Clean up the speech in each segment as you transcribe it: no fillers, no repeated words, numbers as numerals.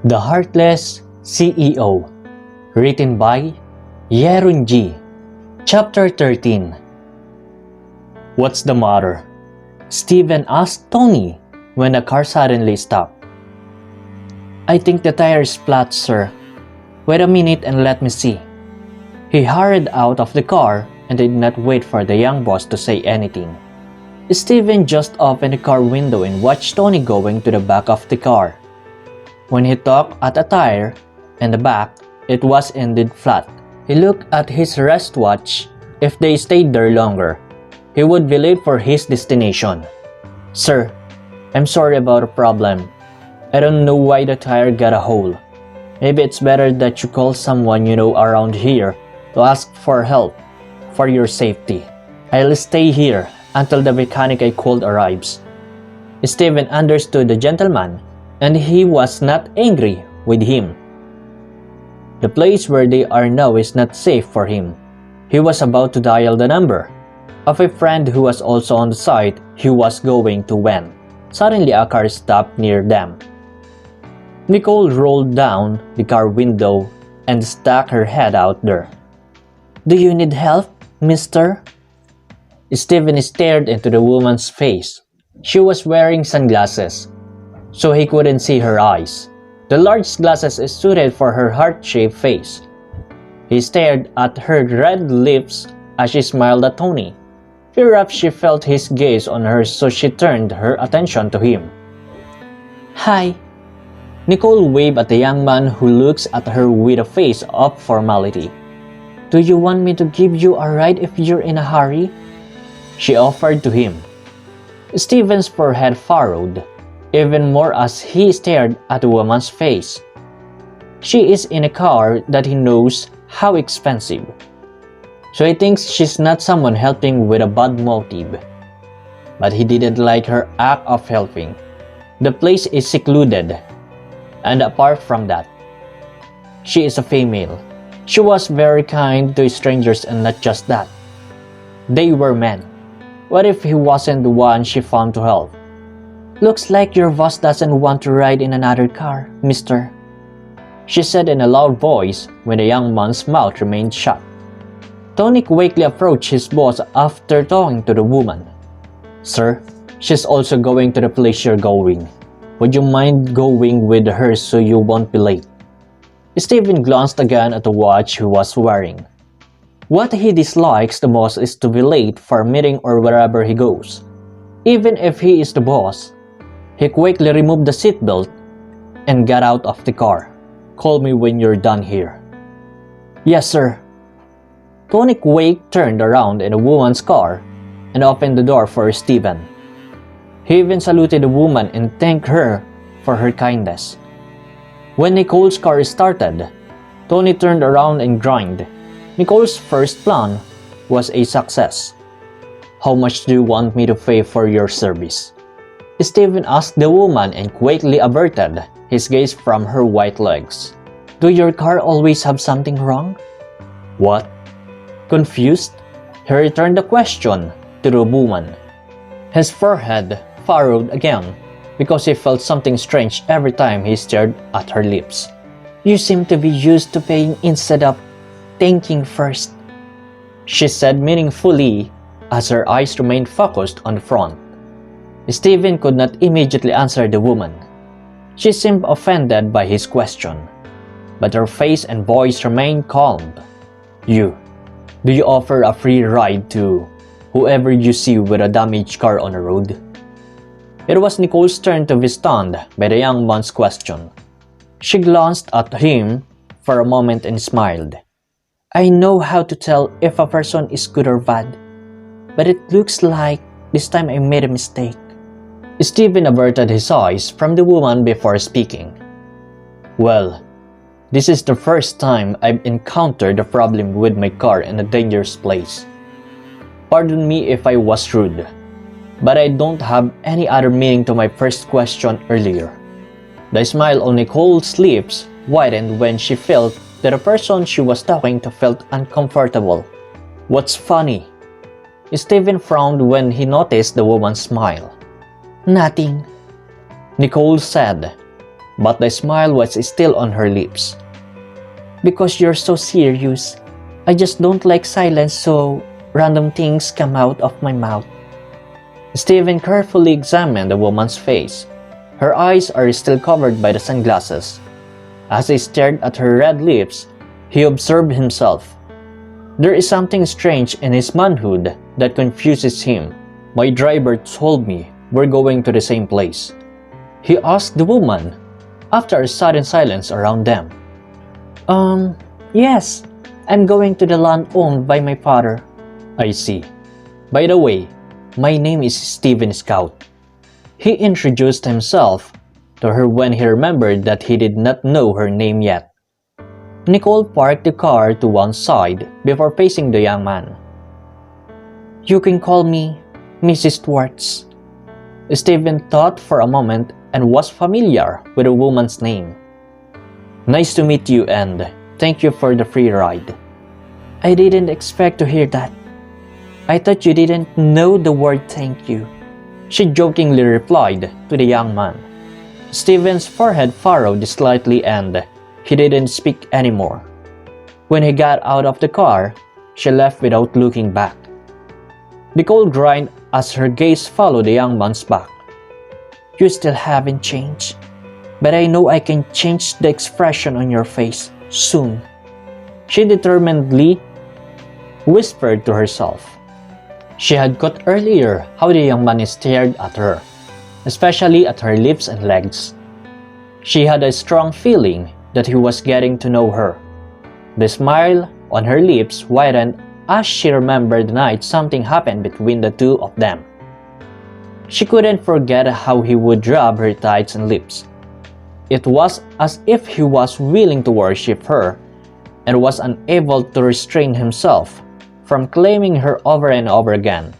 The Heartless CEO. Written by Yerun G. Chapter 13. What's the matter? Steven asked Tony when the car suddenly stopped. I think the tire is flat, sir. Wait a minute and let me see. He hurried out of the car and did not wait for the young boss to say anything. Steven just opened the car window and watched Tony going to the back of the car. When he took at a tire in the back, it was indeed flat. He looked at his wristwatch. If they stayed there longer, he would be late for his destination. Sir, I'm sorry about the problem. I don't know why the tire got a hole. Maybe it's better that you call someone you know around here to ask for help for your safety. I'll stay here until the mechanic I called arrives. Steven understood the gentleman, and he was not angry with him. The place where they are now is not safe for him. He was about to dial the number of a friend who was also on the site he was going to when suddenly a car stopped near them. Nicole rolled down the car window and stuck her head out there. Do you need help, mister? Steven stared into the woman's face. She was wearing sunglasses, so he couldn't see her eyes. The large glasses suited for her heart-shaped face. He stared at her red lips as she smiled at Tony. Perhaps she felt his gaze on her, so she turned her attention to him. Hi. Nicole waved at the young man who looks at her with a face of formality. Do you want me to give you a ride if you're in a hurry? She offered to him. Steven's forehead furrowed even more as he stared at the woman's face. She is in a car that he knows how expensive, so he thinks she's not someone helping with a bad motive. But he didn't like her act of helping. The place is secluded, and apart from that, she is a female. She was very kind to strangers, and not just that. They were men. What if he wasn't the one she found to help? Looks like your boss doesn't want to ride in another car, mister, she said in a loud voice when the young man's mouth remained shut. Tony quickly approached his boss after talking to the woman. Sir, she's also going to the place you're going. Would you mind going with her so you won't be late? Steven glanced again at the watch he was wearing. What he dislikes the most is to be late for a meeting or wherever he goes. Even if he is the boss, he quickly removed the seatbelt and got out of the car. Call me when you're done here. Yes, sir. Tony quickly turned around in the woman's car and opened the door for Steven. He even saluted the woman and thanked her for her kindness. When Nicole's car started, Tony turned around and grinned. Nicole's first plan was a success. How much do you want me to pay for your service? Steven asked the woman and quickly averted his gaze from her white legs. Do your car always have something wrong? What? Confused, he returned the question to the woman. His forehead furrowed again because he felt something strange every time he stared at her lips. You seem to be used to paying instead of thinking first, she said meaningfully as her eyes remained focused on the front. Steven could not immediately answer the woman. She seemed offended by his question, but her face and voice remained calm. Do you offer a free ride to whoever you see with a damaged car on the road? It was Nicole's turn to be stunned by the young man's question. She glanced at him for a moment and smiled. I know how to tell if a person is good or bad, but it looks like this time I made a mistake. Steven averted his eyes from the woman before speaking. Well, this is the first time I've encountered a problem with my car in a dangerous place. Pardon me if I was rude, but I don't have any other meaning to my first question earlier. The smile on Nicole's lips widened when she felt that the person she was talking to felt uncomfortable. What's funny? Steven frowned when he noticed the woman's smile. Nothing, Nicole said. but the smile was still on her lips. "Because you're so serious. I just don't like silence, so random things come out of my mouth." Stephen carefully examined the woman's face. Her eyes are still covered by the sunglasses. As he stared at her red lips, he observed himself. There is something strange in his manhood that confuses him. "My driver told me we're going to the same place," he asked the woman, after a sudden silence around them. Yes, I'm going to the land owned by my father." "I see. By the way, my name is Steven Scout." He introduced himself to her when he remembered that he did not know her name yet. Nicole parked the car to one side before facing the young man. "You can call me Mrs. Schwartz." Stephen thought for a moment and was familiar with the woman's name. "Nice to meet you and thank you for the free ride." "I didn't expect to hear that. I thought you didn't know the word thank you," she jokingly replied to the young man. Stephen's forehead furrowed slightly and he didn't speak anymore. When he got out of the car, she left without looking back. Nicole grinned as her gaze followed the young man's back. "You still haven't changed, but I know I can change the expression on your face soon," she determinedly whispered to herself. She had caught earlier how the young man stared at her, especially at her lips and legs. She had a strong feeling that he was getting to know her. The smile on her lips widened as she remembered the night something happened between the two of them. She couldn't forget how he would rub her thighs and lips. It was as if he was willing to worship her and was unable to restrain himself from claiming her over and over again.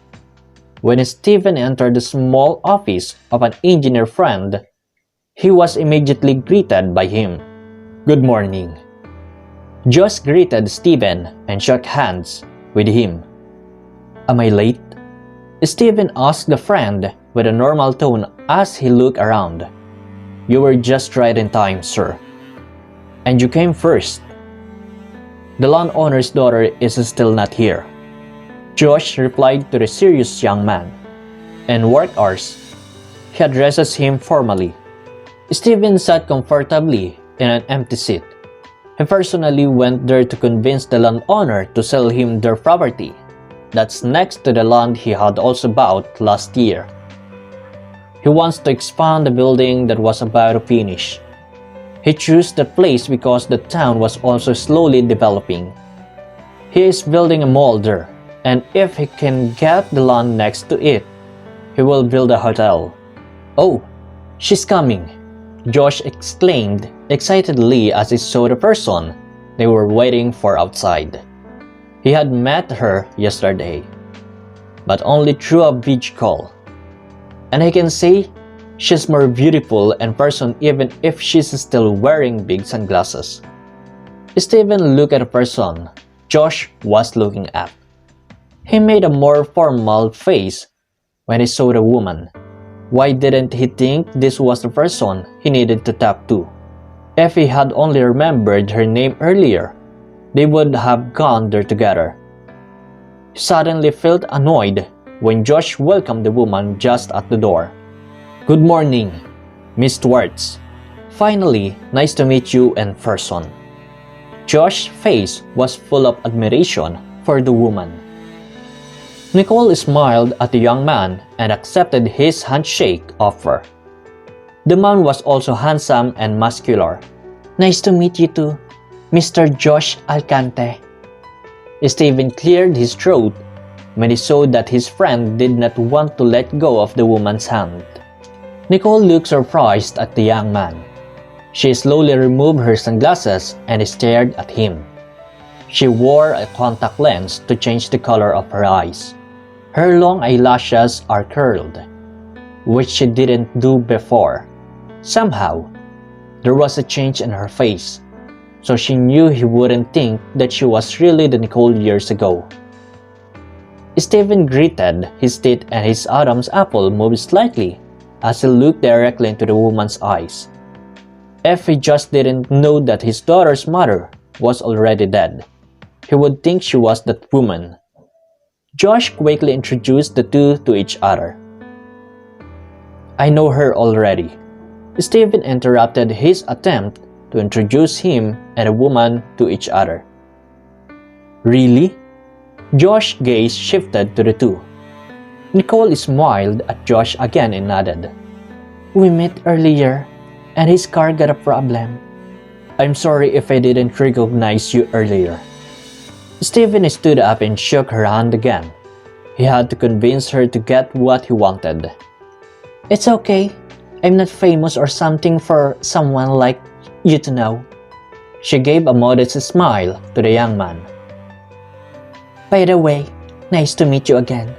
When Stephen entered the small office of an engineer friend, he was immediately greeted by him. "Good morning." Josh greeted Stephen and shook hands with him. "Am I late?" Stephen asked the friend with a normal tone as he looked around. "You were just right in time, sir. And you came first. The landowner's daughter is still not here," Josh replied to the serious young man. "In work hours," he addresses him formally. Stephen sat comfortably in an empty seat. He personally went there to convince the landowner to sell him their property. That's next to the land he had also bought last year. He wants to expand the building that was about to finish. He chose the place because the town was also slowly developing. He is building a mall there, and if he can get the land next to it, he will build a hotel. "Oh, she's coming," Josh exclaimed excitedly as he saw the person they were waiting for outside. He had met her yesterday, but only through a video call. And I can say she's more beautiful in person even if she's still wearing big sunglasses. Stephen looked at the person Josh was looking at. He made a more formal face when he saw the woman. Why didn't he think this was the person he needed to talk to? If he had only remembered her name earlier, they would have gone there together. He suddenly felt annoyed when Josh welcomed the woman just at the door. "Good morning, Miss Schwartz. Finally, nice to meet you in person." Josh's face was full of admiration for the woman. Nicole smiled at the young man and accepted his handshake offer. The man was also handsome and muscular. "Nice to meet you too, Mr. Josh Alcante." Stephen cleared his throat when he saw that his friend did not want to let go of the woman's hand. Nicole looked surprised at the young man. She slowly removed her sunglasses and stared at him. She wore a contact lens to change the color of her eyes. Her long eyelashes are curled, which she didn't do before. Somehow, there was a change in her face, so she knew he wouldn't think that she was really the Nicole years ago. Stephen gritted his teeth and his Adam's apple moved slightly as he looked directly into the woman's eyes. If he just didn't know that his daughter's mother was already dead, he would think she was that woman. Josh quickly introduced the two to each other. "I know her already." Stephen interrupted his attempt to introduce him and the woman to each other. "Really?" Josh's gaze shifted to the two. Nicole smiled at Josh again and nodded. "We met earlier, and his car got a problem. I'm sorry if I didn't recognize you earlier." Stephen stood up and shook her hand again. He had to convince her to get what he wanted. "It's okay. I'm not famous or something for someone like you to know." She gave a modest smile to the young man. "By the way, nice to meet you again."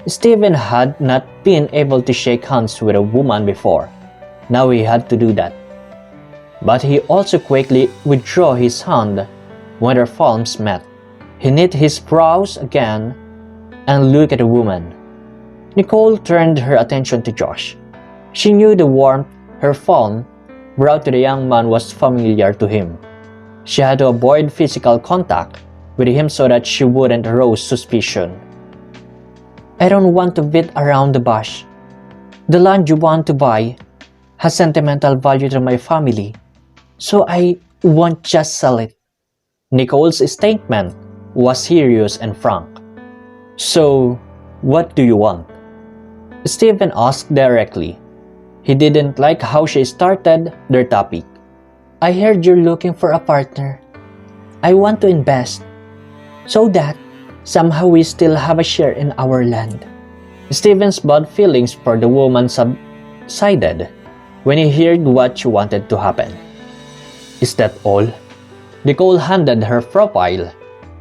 Stephen had not been able to shake hands with a woman before. Now he had to do that. But he also quickly withdrew his hand when their palms met. He knit his brows again and looked at the woman. Nicole turned her attention to Josh. She knew the warmth her palm brought to the young man was familiar to him. She had to avoid physical contact with him so that she wouldn't arouse suspicion. "I don't want to beat around the bush. The land you want to buy has sentimental value to my family, so I won't just sell it." Nicole's statement was serious and frank. "So, what do you want?" Stephen asked directly. He didn't like how she started their topic. "I heard you're looking for a partner. I want to invest, so that somehow we still have a share in our land." Stephen's bad feelings for the woman subsided when he heard what she wanted to happen. "Is that all?" Nicole handed her profile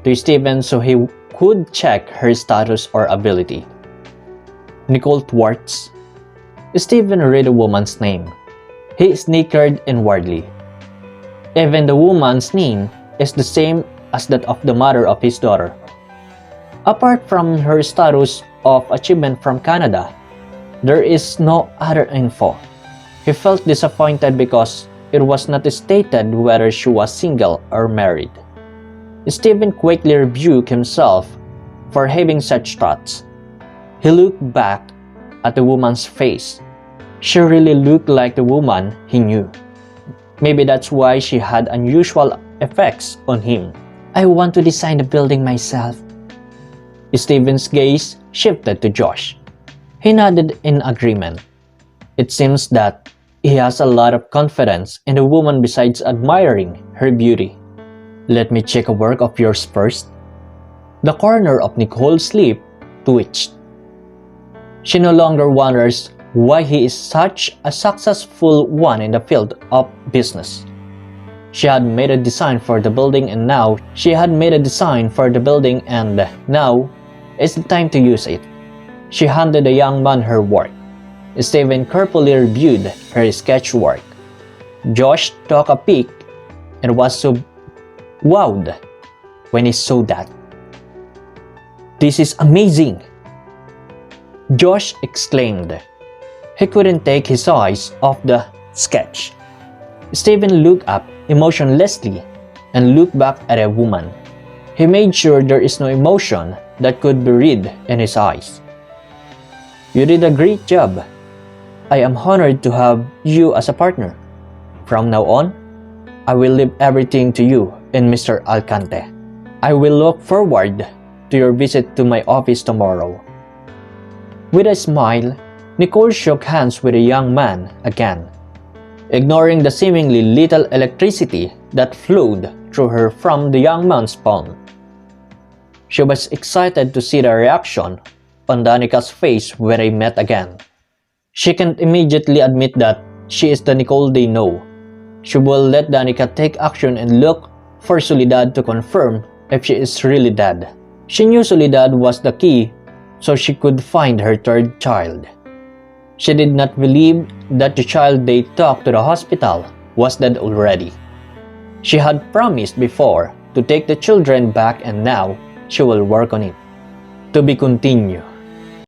to Stephen so he could check her status or ability. "Nicole Twartz." Stephen read the woman's name. He snickered inwardly. Even the woman's name is the same as that of the mother of his daughter. Apart from her status of achievement from Canada, there is no other info. He felt disappointed because it was not stated whether she was single or married. Stephen quickly rebuked himself for having such thoughts. He looked back at the woman's face. She really looked like the woman he knew. Maybe that's why she had unusual effects on him. "I want to design the building myself." Stephen's gaze shifted to Josh. He nodded in agreement. It seems that he has a lot of confidence in the woman besides admiring her beauty. "Let me check a work of yours first." The corner of Nicole's lip twitched. She no longer wonders why he is such a successful one in the field of business. She had made a design for the building and now it's the time to use it. She handed the young man her work. Stephen carefully reviewed her sketch work. Josh took a peek and was so wowed when he saw that. "This is amazing!" Josh exclaimed. He couldn't take his eyes off the sketch. Stephen looked up emotionlessly and looked back at a woman. He made sure there is no emotion that could be read in his eyes. "You did a great job. I am honored to have you as a partner. From now on, I will leave everything to you and Mr. Alcante. I will look forward to your visit to my office tomorrow." With a smile, Nicole shook hands with the young man again, ignoring the seemingly little electricity that flowed through her from the young man's palm. She was excited to see the reaction on Danica's face when they met again. She can't immediately admit that she is the Nicole they know. She will let Danica take action and look for Soledad to confirm if she is really dead. She knew Soledad was the key so she could find her third child. She did not believe that the child they took to the hospital was dead already. She had promised before to take the children back and now she will work on it. To be continued.